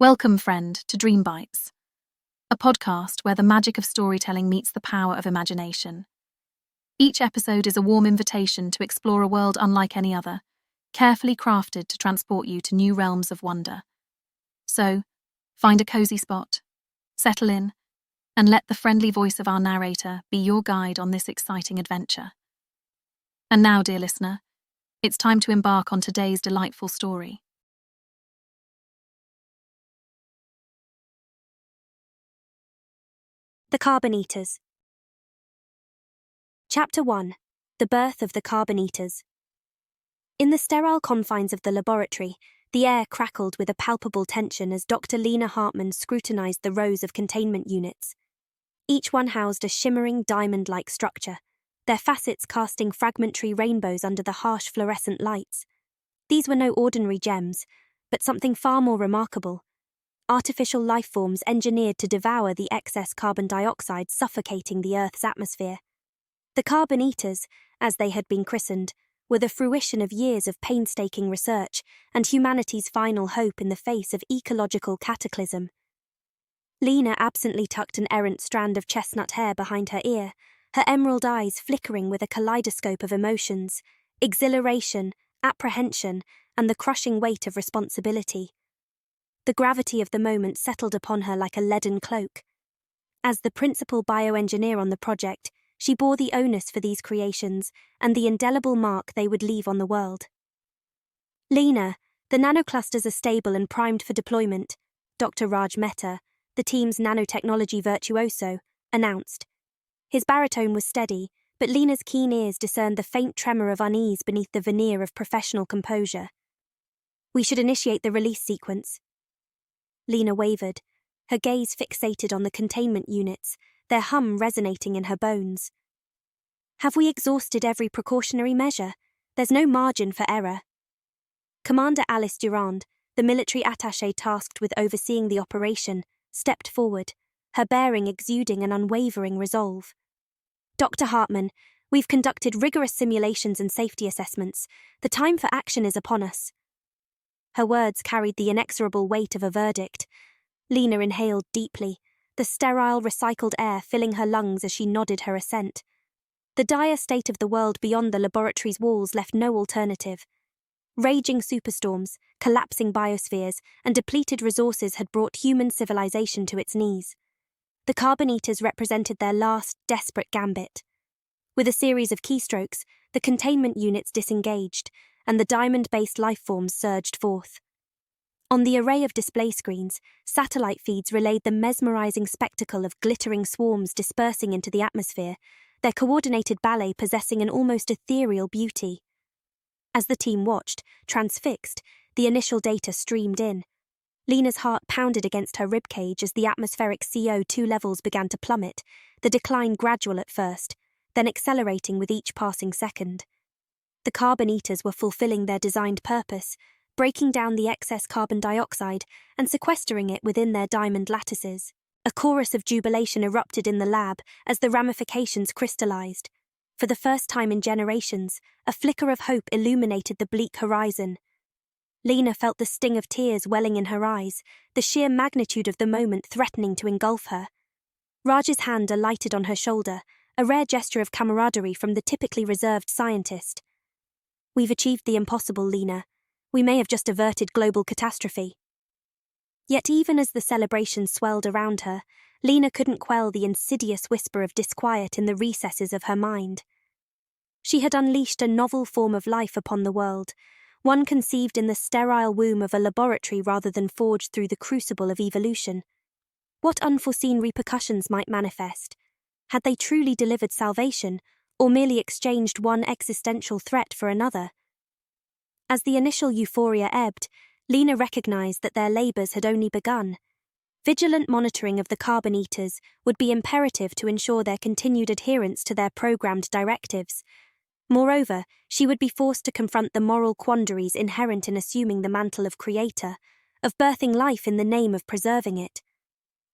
Welcome, friend, to Dream Bites, a podcast where the magic of storytelling meets the power of imagination. Each episode is a warm invitation to explore a world unlike any other, carefully crafted to transport you to new realms of wonder. So, find a cozy spot, settle in, and let the friendly voice of our narrator be your guide on this exciting adventure. And now, dear listener, it's time to embark on today's delightful story. The Carbon Eaters. Chapter 1. The Birth of the Carbon Eaters. In the sterile confines of the laboratory, the air crackled with a palpable tension as Dr. Lena Hartman scrutinized the rows of containment units. Each one housed a shimmering diamond-like structure, their facets casting fragmentary rainbows under the harsh fluorescent lights. These were no ordinary gems, but something far more remarkable. Artificial lifeforms engineered to devour the excess carbon dioxide suffocating the Earth's atmosphere. The Carbon Eaters, as they had been christened, were the fruition of years of painstaking research and humanity's final hope in the face of ecological cataclysm. Lena absently tucked an errant strand of chestnut hair behind her ear, her emerald eyes flickering with a kaleidoscope of emotions, exhilaration, apprehension, and the crushing weight of responsibility. The gravity of the moment settled upon her like a leaden cloak. As the principal bioengineer on the project, she bore the onus for these creations and the indelible mark they would leave on the world. Lena, the nanoclusters are stable and primed for deployment, Dr. Raj Mehta, the team's nanotechnology virtuoso, announced. His baritone was steady, but Lena's keen ears discerned the faint tremor of unease beneath the veneer of professional composure. We should initiate the release sequence. Lena wavered, her gaze fixated on the containment units, their hum resonating in her bones. Have we exhausted every precautionary measure? There's no margin for error. Commander Alice Durand, the military attaché tasked with overseeing the operation, stepped forward, her bearing exuding an unwavering resolve. Dr. Hartman, we've conducted rigorous simulations and safety assessments. The time for action is upon us. Her words carried the inexorable weight of a verdict. Lena inhaled deeply, the sterile, recycled air filling her lungs as she nodded her assent. The dire state of the world beyond the laboratory's walls left no alternative. Raging superstorms, collapsing biospheres, and depleted resources had brought human civilization to its knees. The Carbon Eaters represented their last, desperate gambit. With a series of keystrokes, the containment units disengaged, and the diamond-based lifeforms surged forth. On the array of display screens, satellite feeds relayed the mesmerizing spectacle of glittering swarms dispersing into the atmosphere, their coordinated ballet possessing an almost ethereal beauty. As the team watched, transfixed, the initial data streamed in. Lena's heart pounded against her ribcage as the atmospheric CO2 levels began to plummet, the decline gradual at first, then accelerating with each passing second. The Carbon Eaters were fulfilling their designed purpose, breaking down the excess carbon dioxide and sequestering it within their diamond lattices. A chorus of jubilation erupted in the lab as the ramifications crystallized. For the first time in generations, a flicker of hope illuminated the bleak horizon. Lena felt the sting of tears welling in her eyes, the sheer magnitude of the moment threatening to engulf her. Raj's hand alighted on her shoulder, a rare gesture of camaraderie from the typically reserved scientist. We've achieved the impossible, Lena. We may have just averted global catastrophe. Yet even as the celebration swelled around her, Lena couldn't quell the insidious whisper of disquiet in the recesses of her mind. She had unleashed a novel form of life upon the world, one conceived in the sterile womb of a laboratory rather than forged through the crucible of evolution. What unforeseen repercussions might manifest? Had they truly delivered salvation, or merely exchanged one existential threat for another? As the initial euphoria ebbed, Lena recognized that their labors had only begun. Vigilant monitoring of the Carbon Eaters would be imperative to ensure their continued adherence to their programmed directives. Moreover, she would be forced to confront the moral quandaries inherent in assuming the mantle of creator, of birthing life in the name of preserving it.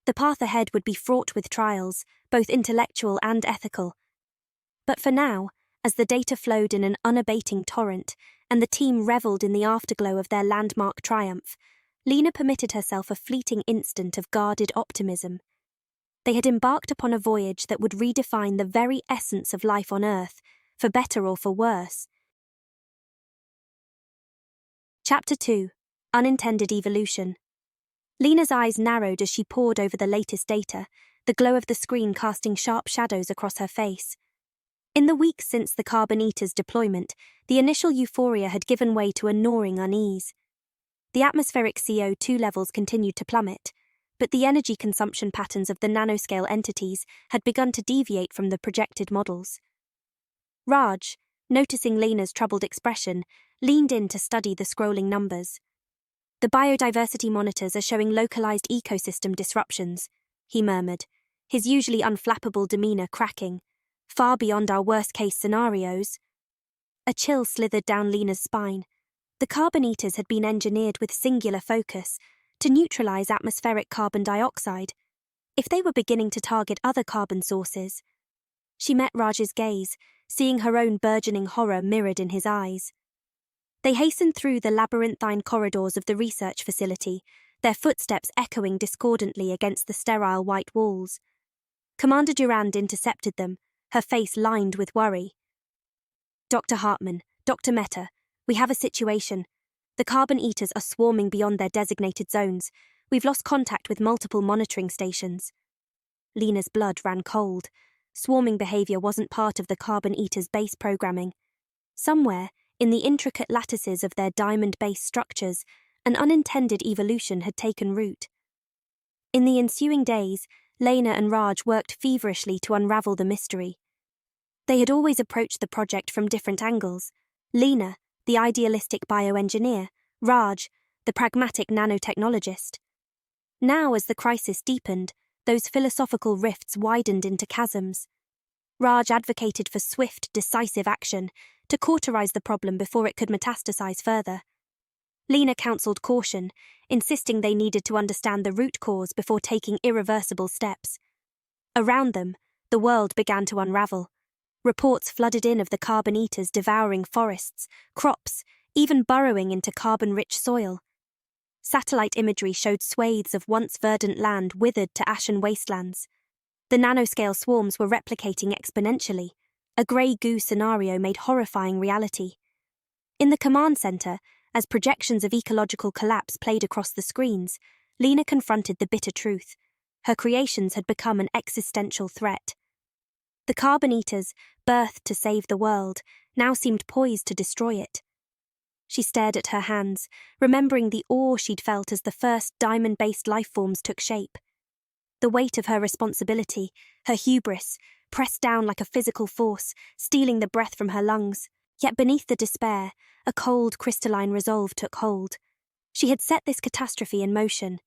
The path ahead would be fraught with trials, both intellectual and ethical. But for now, as the data flowed in an unabating torrent, and the team revelled in the afterglow of their landmark triumph, Lena permitted herself a fleeting instant of guarded optimism. They had embarked upon a voyage that would redefine the very essence of life on Earth, for better or for worse. Chapter 2. Unintended Evolution. Lena's eyes narrowed as she pored over the latest data, the glow of the screen casting sharp shadows across her face. In the weeks since the Carbon Eater's deployment, the initial euphoria had given way to a gnawing unease. The atmospheric CO2 levels continued to plummet, but the energy consumption patterns of the nanoscale entities had begun to deviate from the projected models. Raj, noticing Lena's troubled expression, leaned in to study the scrolling numbers. "The biodiversity monitors are showing localized ecosystem disruptions," he murmured, his usually unflappable demeanor cracking, "far beyond our worst-case scenarios." A chill slithered down Lena's spine. The Carbon Eaters had been engineered with singular focus to neutralize atmospheric carbon dioxide. If they were beginning to target other carbon sources... She met Raj's gaze, seeing her own burgeoning horror mirrored in his eyes. They hastened through the labyrinthine corridors of the research facility, their footsteps echoing discordantly against the sterile white walls. Commander Durand intercepted them, her face lined with worry. "Dr. Hartman, Dr. Mehta, we have a situation. The Carbon Eaters are swarming beyond their designated zones. We've lost contact with multiple monitoring stations." Lena's blood ran cold. Swarming behavior wasn't part of the Carbon Eaters' base programming. Somewhere, in the intricate lattices of their diamond-based structures, an unintended evolution had taken root. In the ensuing days, Lena and Raj worked feverishly to unravel the mystery. They had always approached the project from different angles. Lena, the idealistic bioengineer, Raj, the pragmatic nanotechnologist. Now, as the crisis deepened, those philosophical rifts widened into chasms. Raj advocated for swift, decisive action to cauterize the problem before it could metastasize further. Lena counselled caution, insisting they needed to understand the root cause before taking irreversible steps. Around them, the world began to unravel. Reports flooded in of the Carbon Eaters devouring forests, crops, even burrowing into carbon-rich soil. Satellite imagery showed swathes of once verdant land withered to ashen wastelands. The nanoscale swarms were replicating exponentially. A grey goo scenario made horrifying reality. In the command center, as projections of ecological collapse played across the screens, Lena confronted the bitter truth. Her creations had become an existential threat. The Carbon Eaters, birthed to save the world, now seemed poised to destroy it. She stared at her hands, remembering the awe she'd felt as the first diamond-based lifeforms took shape. The weight of her responsibility, her hubris, pressed down like a physical force, stealing the breath from her lungs. Yet beneath the despair, a cold, crystalline resolve took hold. She had set this catastrophe in motion.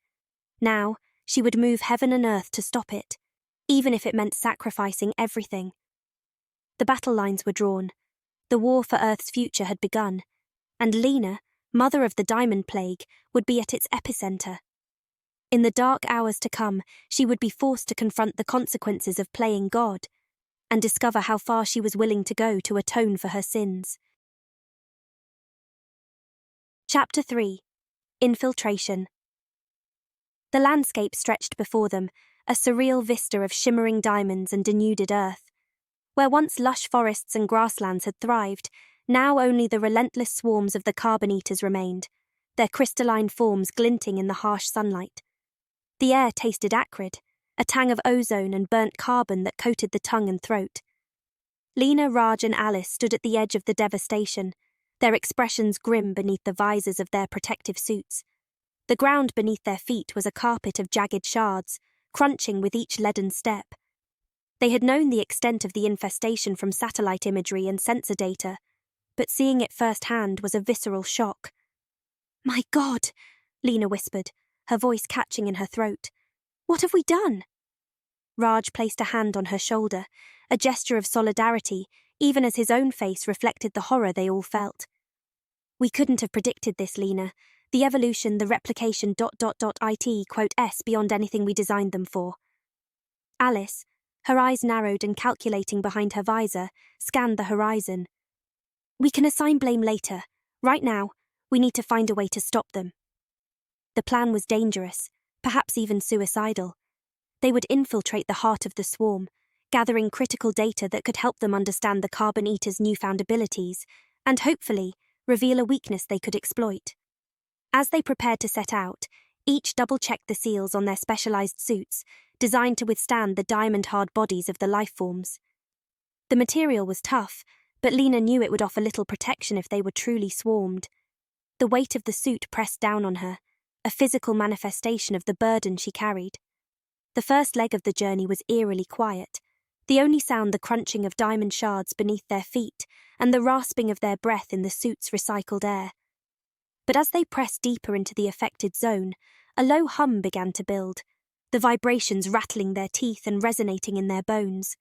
Now, she would move heaven and earth to stop it, even if it meant sacrificing everything. The battle lines were drawn. The war for Earth's future had begun, and Lena, mother of the Diamond Plague, would be at its epicenter. In the dark hours to come, she would be forced to confront the consequences of playing God, and discover how far she was willing to go to atone for her sins. Chapter 3. Infiltration. The landscape stretched before them, a surreal vista of shimmering diamonds and denuded earth. Where once lush forests and grasslands had thrived, now only the relentless swarms of the Carbon Eaters remained, their crystalline forms glinting in the harsh sunlight. The air tasted acrid, a tang of ozone and burnt carbon that coated the tongue and throat. Lena, Raj and Alice stood at the edge of the devastation, their expressions grim beneath the visors of their protective suits. The ground beneath their feet was a carpet of jagged shards, crunching with each leaden step. They had known the extent of the infestation from satellite imagery and sensor data, but seeing it firsthand was a visceral shock. "My God," Lena whispered, her voice catching in her throat. "What have we done?" Raj placed a hand on her shoulder, a gesture of solidarity, even as his own face reflected the horror they all felt. "We couldn't have predicted this, Lena. The evolution, the replication ... IT, beyond anything we designed them for." Alice, her eyes narrowed and calculating behind her visor, scanned the horizon. "We can assign blame later. Right now, we need to find a way to stop them." The plan was dangerous, perhaps even suicidal. They would infiltrate the heart of the swarm, gathering critical data that could help them understand the carbon eaters' newfound abilities, and hopefully reveal a weakness they could exploit. As they prepared to set out, each double-checked the seals on their specialized suits, designed to withstand the diamond-hard bodies of the lifeforms. The material was tough, but Lena knew it would offer little protection if they were truly swarmed. The weight of the suit pressed down on her, a physical manifestation of the burden she carried. The first leg of the journey was eerily quiet, the only sound the crunching of diamond shards beneath their feet and the rasping of their breath in the suit's recycled air. But as they pressed deeper into the affected zone, a low hum began to build, the vibrations rattling their teeth and resonating in their bones.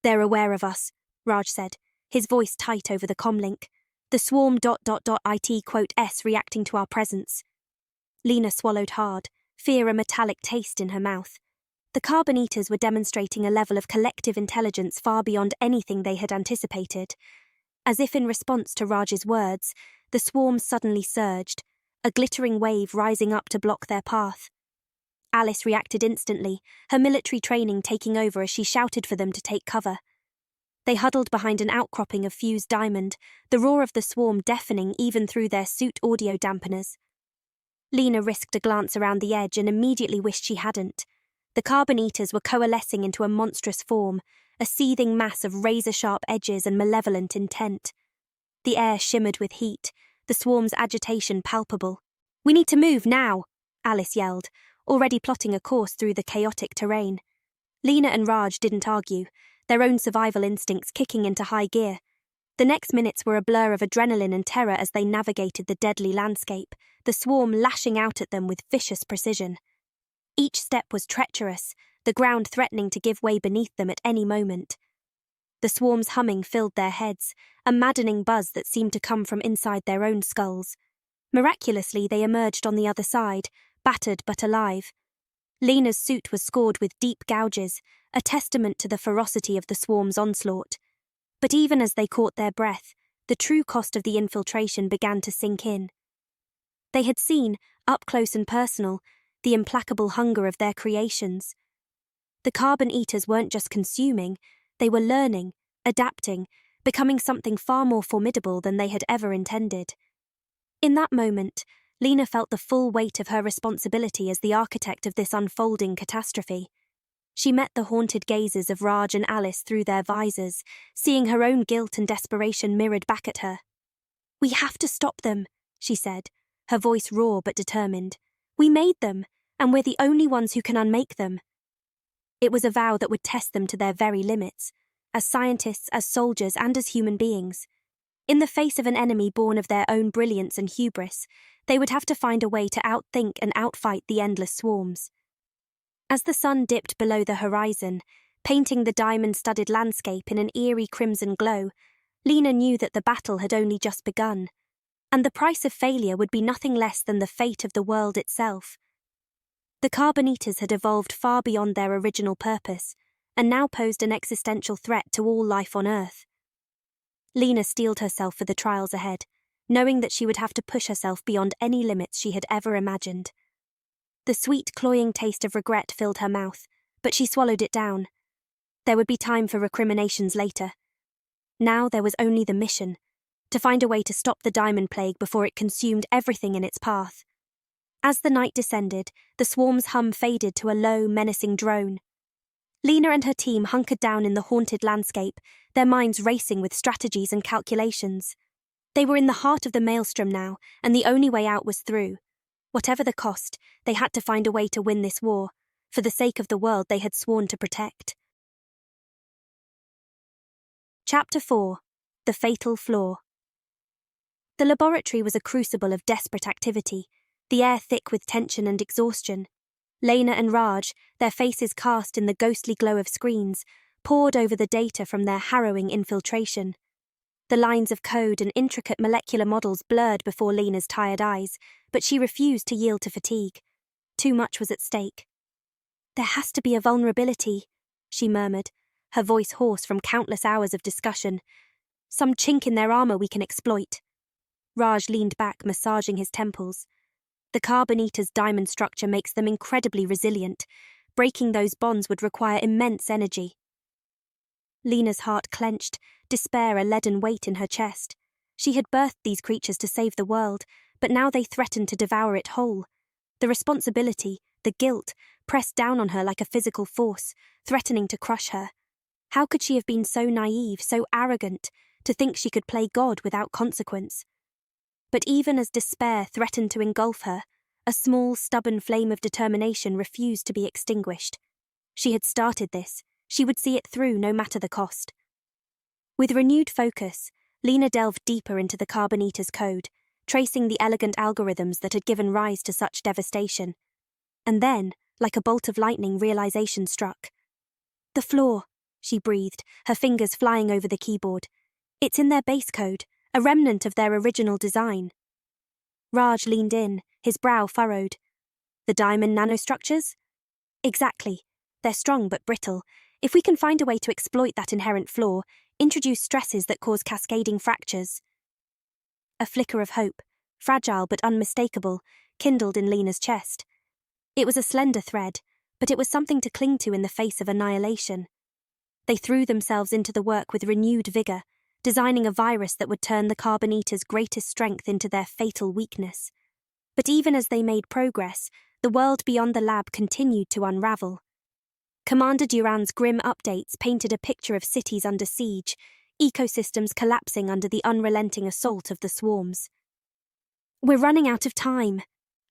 "They're aware of us," Raj said, his voice tight over the comlink. "The swarm .IT_S reacting to our presence." Lena swallowed hard, fear a metallic taste in her mouth. The carbon eaters were demonstrating a level of collective intelligence far beyond anything they had anticipated. As if in response to Raj's words, the swarm suddenly surged, a glittering wave rising up to block their path. Alice reacted instantly, her military training taking over as she shouted for them to take cover. They huddled behind an outcropping of fused diamond, the roar of the swarm deafening even through their suit audio dampeners. Lena risked a glance around the edge and immediately wished she hadn't. The carbon eaters were coalescing into a monstrous form, a seething mass of razor-sharp edges and malevolent intent. The air shimmered with heat, the swarm's agitation palpable. "We need to move now," Alice yelled, already plotting a course through the chaotic terrain. Lena and Raj didn't argue, their own survival instincts kicking into high gear. The next minutes were a blur of adrenaline and terror as they navigated the deadly landscape, the swarm lashing out at them with vicious precision. Each step was treacherous, the ground threatening to give way beneath them at any moment. The swarm's humming filled their heads, a maddening buzz that seemed to come from inside their own skulls. Miraculously, they emerged on the other side, battered but alive. Lena's suit was scored with deep gouges, a testament to the ferocity of the swarm's onslaught. But even as they caught their breath, the true cost of the infiltration began to sink in. They had seen, up close and personal, the implacable hunger of their creations. The carbon eaters weren't just consuming, they were learning, adapting, becoming something far more formidable than they had ever intended. In that moment, Lena felt the full weight of her responsibility as the architect of this unfolding catastrophe. She met the haunted gazes of Raj and Alice through their visors, seeing her own guilt and desperation mirrored back at her. "We have to stop them," she said, her voice raw but determined. "We made them, and we're the only ones who can unmake them." It was a vow that would test them to their very limits, as scientists, as soldiers, and as human beings. In the face of an enemy born of their own brilliance and hubris, they would have to find a way to outthink and outfight the endless swarms. As the sun dipped below the horizon, painting the diamond-studded landscape in an eerie crimson glow, Lena knew that the battle had only just begun, and the price of failure would be nothing less than the fate of the world itself. The carbon eaters had evolved far beyond their original purpose, and now posed an existential threat to all life on Earth. Lena steeled herself for the trials ahead, knowing that she would have to push herself beyond any limits she had ever imagined. The sweet, cloying taste of regret filled her mouth, but she swallowed it down. There would be time for recriminations later. Now there was only the mission, to find a way to stop the diamond plague before it consumed everything in its path. As the night descended, the swarm's hum faded to a low, menacing drone. Lena and her team hunkered down in the haunted landscape, their minds racing with strategies and calculations. They were in the heart of the maelstrom now, and the only way out was through. Whatever the cost, they had to find a way to win this war, for the sake of the world they had sworn to protect. Chapter 4. The Fatal Flaw. The laboratory was a crucible of desperate activity, the air thick with tension and exhaustion. Lena and Raj, their faces cast in the ghostly glow of screens, pored over the data from their harrowing infiltration. The lines of code and intricate molecular models blurred before Lena's tired eyes, but she refused to yield to fatigue. Too much was at stake. "There has to be a vulnerability," she murmured, her voice hoarse from countless hours of discussion. "Some chink in their armor we can exploit." Raj leaned back, massaging his temples. The carbon eater's diamond structure makes them incredibly resilient. Breaking those bonds would require immense energy. Lena's heart clenched, despair a leaden weight in her chest. She had birthed these creatures to save the world, but now they threatened to devour it whole. The responsibility, the guilt, pressed down on her like a physical force, threatening to crush her. How could she have been so naive, so arrogant, to think she could play God without consequence? But even as despair threatened to engulf her, a small, stubborn flame of determination refused to be extinguished. She had started this. She would see it through no matter the cost. With renewed focus, Lena delved deeper into the carbon eater's code, tracing the elegant algorithms that had given rise to such devastation. And then, like a bolt of lightning, realization struck. "The flaw," she breathed, her fingers flying over the keyboard. "It's in their base code, a remnant of their original design." Raj leaned in, his brow furrowed. "The diamond nanostructures?" "Exactly. They're strong but brittle. If we can find a way to exploit that inherent flaw, introduce stresses that cause cascading fractures." A flicker of hope, fragile but unmistakable, kindled in Lena's chest. It was a slender thread, but it was something to cling to in the face of annihilation. They threw themselves into the work with renewed vigor, designing a virus that would turn the carbon eater's greatest strength into their fatal weakness. But even as they made progress, the world beyond the lab continued to unravel. Commander Duran's grim updates painted a picture of cities under siege, ecosystems collapsing under the unrelenting assault of the swarms. "We're running out of time,"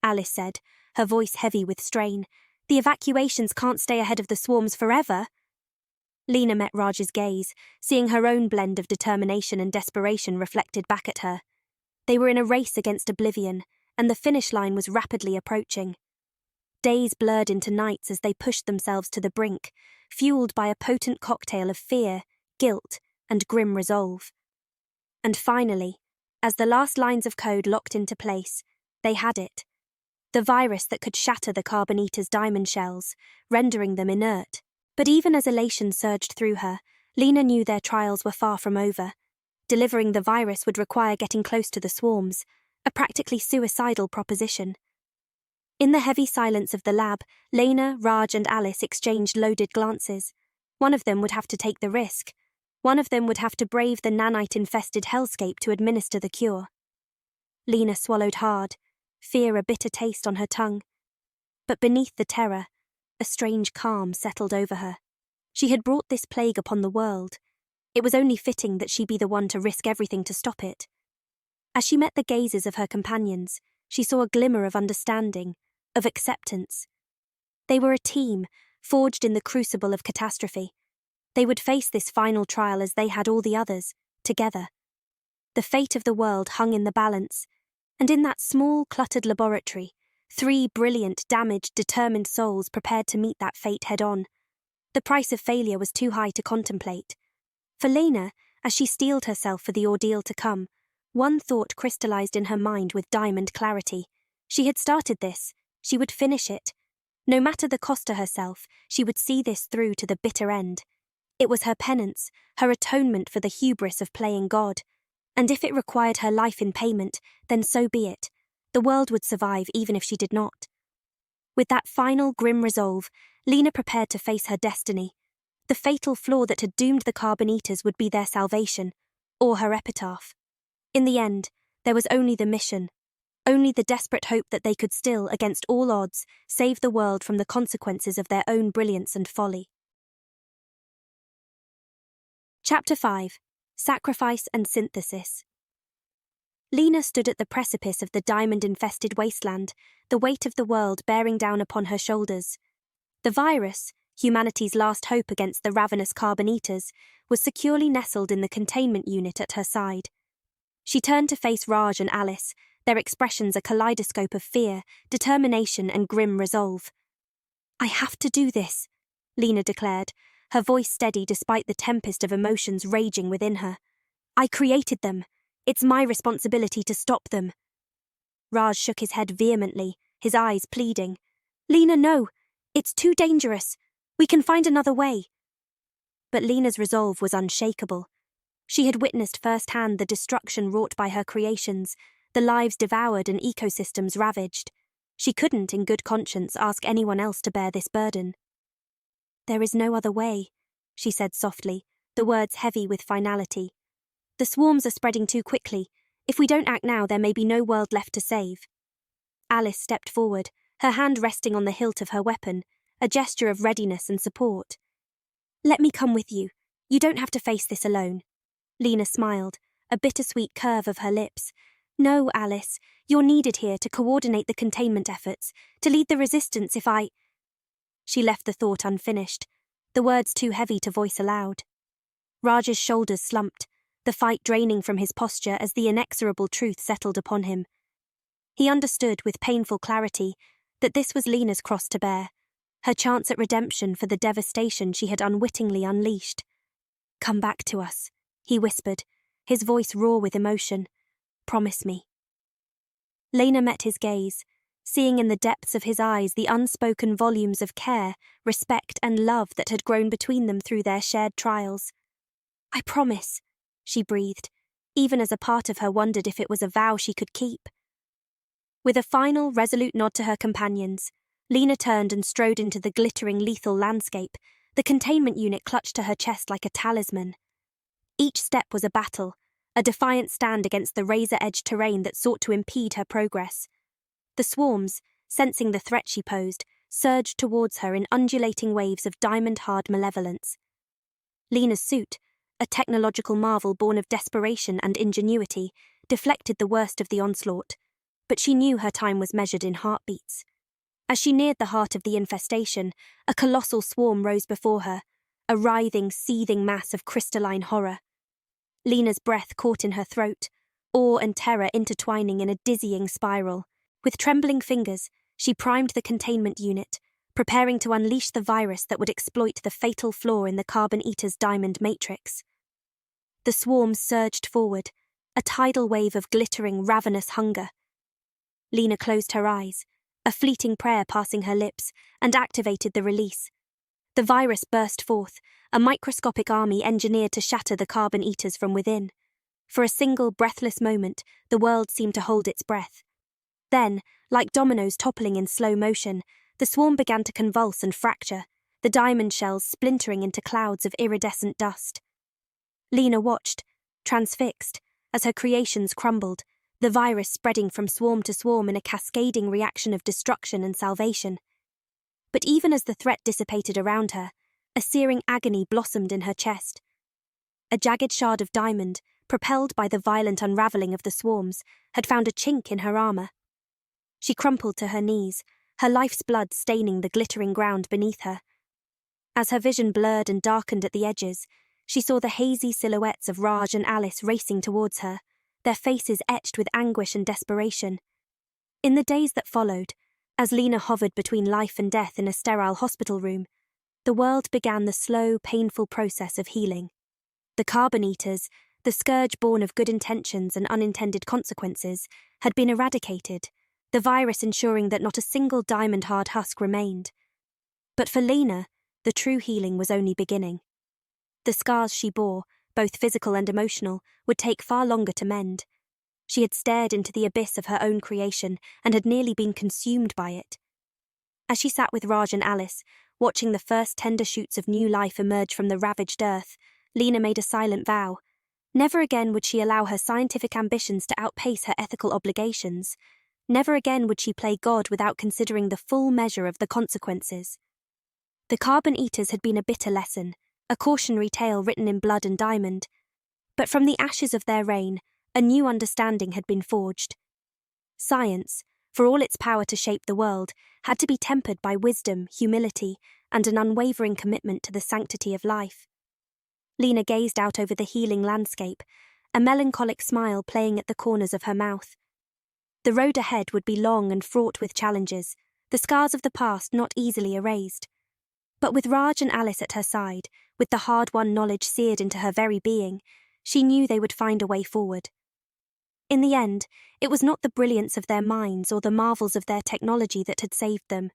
Alice said, her voice heavy with strain. "The evacuations can't stay ahead of the swarms forever." Lena met Raj's gaze, seeing her own blend of determination and desperation reflected back at her. They were in a race against oblivion, and the finish line was rapidly approaching. Days blurred into nights as they pushed themselves to the brink, fueled by a potent cocktail of fear, guilt, and grim resolve. And finally, as the last lines of code locked into place, they had it. The virus that could shatter the carbon eater's diamond shells, rendering them inert. But even as elation surged through her, Lena knew their trials were far from over. Delivering the virus would require getting close to the swarms, a practically suicidal proposition. In the heavy silence of the lab, Lena, Raj and Alice exchanged loaded glances. One of them would have to take the risk. One of them would have to brave the nanite-infested hellscape to administer the cure. Lena swallowed hard, fear a bitter taste on her tongue. But beneath the terror, a strange calm settled over her. She had brought this plague upon the world. It was only fitting that she be the one to risk everything to stop it. As she met the gazes of her companions, she saw a glimmer of understanding, of acceptance. They were a team, forged in the crucible of catastrophe. They would face this final trial as they had all the others, together. The fate of the world hung in the balance, and in that small, cluttered laboratory, 3 brilliant, damaged, determined souls prepared to meet that fate head-on. The price of failure was too high to contemplate. For Lena, as she steeled herself for the ordeal to come, one thought crystallized in her mind with diamond clarity. She had started this. She would finish it. No matter the cost to herself, she would see this through to the bitter end. It was her penance, her atonement for the hubris of playing God. And if it required her life in payment, then so be it. The world would survive even if she did not. With that final grim resolve, Lena prepared to face her destiny. The fatal flaw that had doomed the carbon eaters would be their salvation, or her epitaph. In the end, there was only the mission, only the desperate hope that they could still, against all odds, save the world from the consequences of their own brilliance and folly. Chapter 5. Sacrifice and Synthesis. Lena stood at the precipice of the diamond-infested wasteland, the weight of the world bearing down upon her shoulders. The virus, humanity's last hope against the ravenous carbon eaters, was securely nestled in the containment unit at her side. She turned to face Raj and Alice, their expressions a kaleidoscope of fear, determination and grim resolve. "I have to do this," Lena declared, her voice steady despite the tempest of emotions raging within her. "I created them. It's my responsibility to stop them." Raj shook his head vehemently, his eyes pleading. "Lena, no. It's too dangerous. We can find another way." But Lena's resolve was unshakable. She had witnessed firsthand the destruction wrought by her creations, the lives devoured and ecosystems ravaged. She couldn't, in good conscience, ask anyone else to bear this burden. "There is no other way," she said softly, the words heavy with finality. "The swarms are spreading too quickly. If we don't act now, there may be no world left to save." Alice stepped forward, her hand resting on the hilt of her weapon, a gesture of readiness and support. "Let me come with you. You don't have to face this alone." Lena smiled, a bittersweet curve of her lips. "No, Alice, you're needed here to coordinate the containment efforts, to lead the resistance if I—" She left the thought unfinished, the words too heavy to voice aloud. Raj's shoulders slumped, the fight draining from his posture as the inexorable truth settled upon him. He understood with painful clarity that this was Lena's cross to bear, her chance at redemption for the devastation she had unwittingly unleashed. "Come back to us," he whispered, his voice raw with emotion. "Promise me." Lena met his gaze, seeing in the depths of his eyes the unspoken volumes of care, respect and love that had grown between them through their shared trials. "I promise," she breathed, even as a part of her wondered if it was a vow she could keep. With a final, resolute nod to her companions, Lena turned and strode into the glittering, lethal landscape, the containment unit clutched to her chest like a talisman. Each step was a battle, a defiant stand against the razor-edged terrain that sought to impede her progress. The swarms, sensing the threat she posed, surged towards her in undulating waves of diamond-hard malevolence. Lena's suit, a technological marvel born of desperation and ingenuity, deflected the worst of the onslaught, but she knew her time was measured in heartbeats. As she neared the heart of the infestation, a colossal swarm rose before her, a writhing, seething mass of crystalline horror. Lena's breath caught in her throat, awe and terror intertwining in a dizzying spiral. With trembling fingers, she primed the containment unit, preparing to unleash the virus that would exploit the fatal flaw in the Carbon Eater's diamond matrix. The swarm surged forward, a tidal wave of glittering, ravenous hunger. Lena closed her eyes, a fleeting prayer passing her lips, and activated the release. The virus burst forth, a microscopic army engineered to shatter the Carbon Eaters from within. For a single breathless moment, the world seemed to hold its breath. Then, like dominoes toppling in slow motion, the swarm began to convulse and fracture, the diamond shells splintering into clouds of iridescent dust. Lena watched, transfixed, as her creations crumbled, the virus spreading from swarm to swarm in a cascading reaction of destruction and salvation. But even as the threat dissipated around her, a searing agony blossomed in her chest. A jagged shard of diamond, propelled by the violent unravelling of the swarms, had found a chink in her armour. She crumpled to her knees, her life's blood staining the glittering ground beneath her. As her vision blurred and darkened at the edges, she saw the hazy silhouettes of Raj and Alice racing towards her, their faces etched with anguish and desperation. In the days that followed, as Lena hovered between life and death in a sterile hospital room, the world began the slow, painful process of healing. The Carbon Eaters, the scourge born of good intentions and unintended consequences, had been eradicated, the virus ensuring that not a single diamond-hard husk remained. But for Lena, the true healing was only beginning. The scars she bore, both physical and emotional, would take far longer to mend. She had stared into the abyss of her own creation and had nearly been consumed by it. As she sat with Raj and Alice, watching the first tender shoots of new life emerge from the ravaged earth, Lena made a silent vow. Never again would she allow her scientific ambitions to outpace her ethical obligations. Never again would she play God without considering the full measure of the consequences. The Carbon Eaters had been a bitter lesson, a cautionary tale written in blood and diamond. But from the ashes of their reign, a new understanding had been forged. Science, for all its power to shape the world, had to be tempered by wisdom, humility, and an unwavering commitment to the sanctity of life. Lena gazed out over the healing landscape, a melancholic smile playing at the corners of her mouth. The road ahead would be long and fraught with challenges, the scars of the past not easily erased. But with Raj and Alice at her side, with the hard-won knowledge seared into her very being, she knew they would find a way forward. In the end, it was not the brilliance of their minds or the marvels of their technology that had saved them.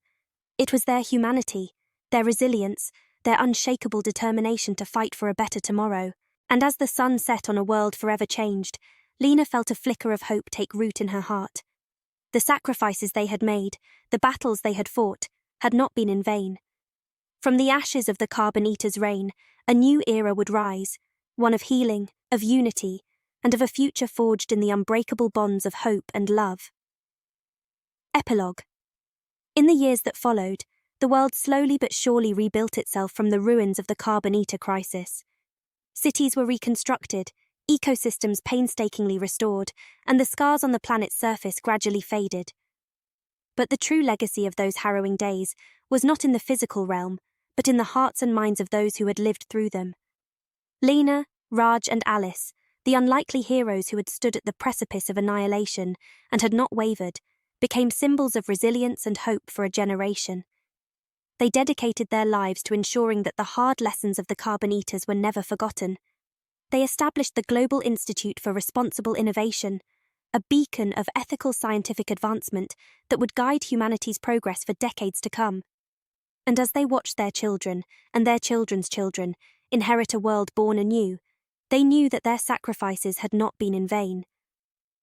It was their humanity, their resilience, their unshakable determination to fight for a better tomorrow. And as the sun set on a world forever changed, Lena felt a flicker of hope take root in her heart. The sacrifices they had made, the battles they had fought, had not been in vain. From the ashes of the Carbon Eater's reign, a new era would rise, one of healing, of unity, and of a future forged in the unbreakable bonds of hope and love. Epilogue. In the years that followed, the world slowly but surely rebuilt itself from the ruins of the Carbon Eater crisis. Cities were reconstructed, ecosystems painstakingly restored, and the scars on the planet's surface gradually faded. But the true legacy of those harrowing days was not in the physical realm, but in the hearts and minds of those who had lived through them. Lena, Raj, and Alice, the unlikely heroes who had stood at the precipice of annihilation and had not wavered, became symbols of resilience and hope for a generation. They dedicated their lives to ensuring that the hard lessons of the Carbon Eaters were never forgotten. They established the Global Institute for Responsible Innovation, a beacon of ethical scientific advancement that would guide humanity's progress for decades to come. And as they watched their children, and their children's children, inherit a world born anew, they knew that their sacrifices had not been in vain.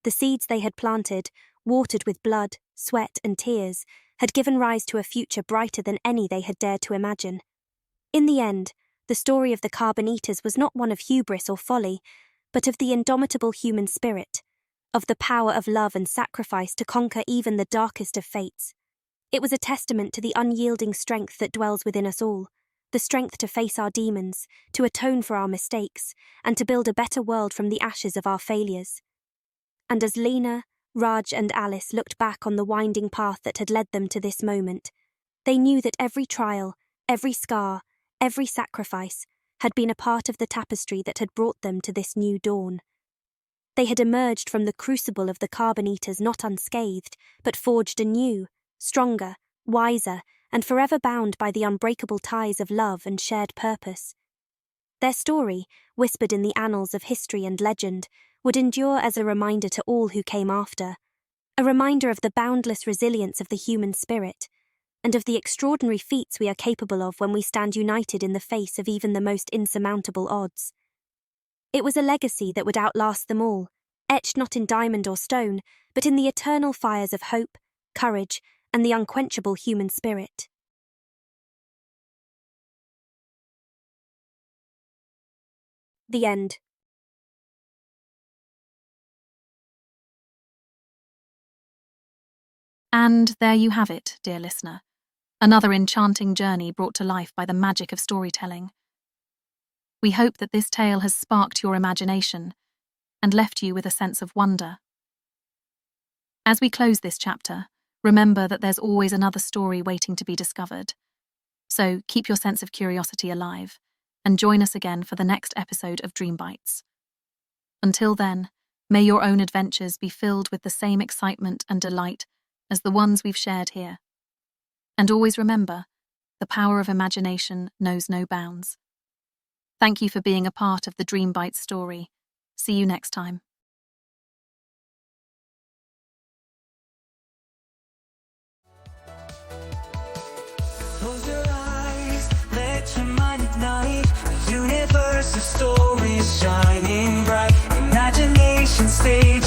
The seeds they had planted, watered with blood, sweat, and tears, had given rise to a future brighter than any they had dared to imagine. In the end, the story of the Carbon Eaters was not one of hubris or folly, but of the indomitable human spirit, of the power of love and sacrifice to conquer even the darkest of fates. It was a testament to the unyielding strength that dwells within us all, the strength to face our demons, to atone for our mistakes, and to build a better world from the ashes of our failures. And as Lena, Raj, and Alice looked back on the winding path that had led them to this moment, they knew that every trial, every scar, every sacrifice had been a part of the tapestry that had brought them to this new dawn. They had emerged from the crucible of the Carbon Eaters not unscathed, but forged anew, stronger, wiser, and forever bound by the unbreakable ties of love and shared purpose. Their story, whispered in the annals of history and legend, would endure as a reminder to all who came after, a reminder of the boundless resilience of the human spirit, and of the extraordinary feats we are capable of when we stand united in the face of even the most insurmountable odds. It was a legacy that would outlast them all, etched not in diamond or stone, but in the eternal fires of hope, courage, and the unquenchable human spirit. The end. And there you have it, dear listener. Another enchanting journey brought to life by the magic of storytelling. We hope that this tale has sparked your imagination and left you with a sense of wonder. As we close this chapter, remember that there's always another story waiting to be discovered. So keep your sense of curiosity alive and join us again for the next episode of Dream Bites. Until then, may your own adventures be filled with the same excitement and delight as the ones we've shared here. And always remember, the power of imagination knows no bounds. Thank you for being a part of the Dream Bites story. See you next time. Close your eyes, let your mind ignite. A universe of stories shining bright. Imagination stage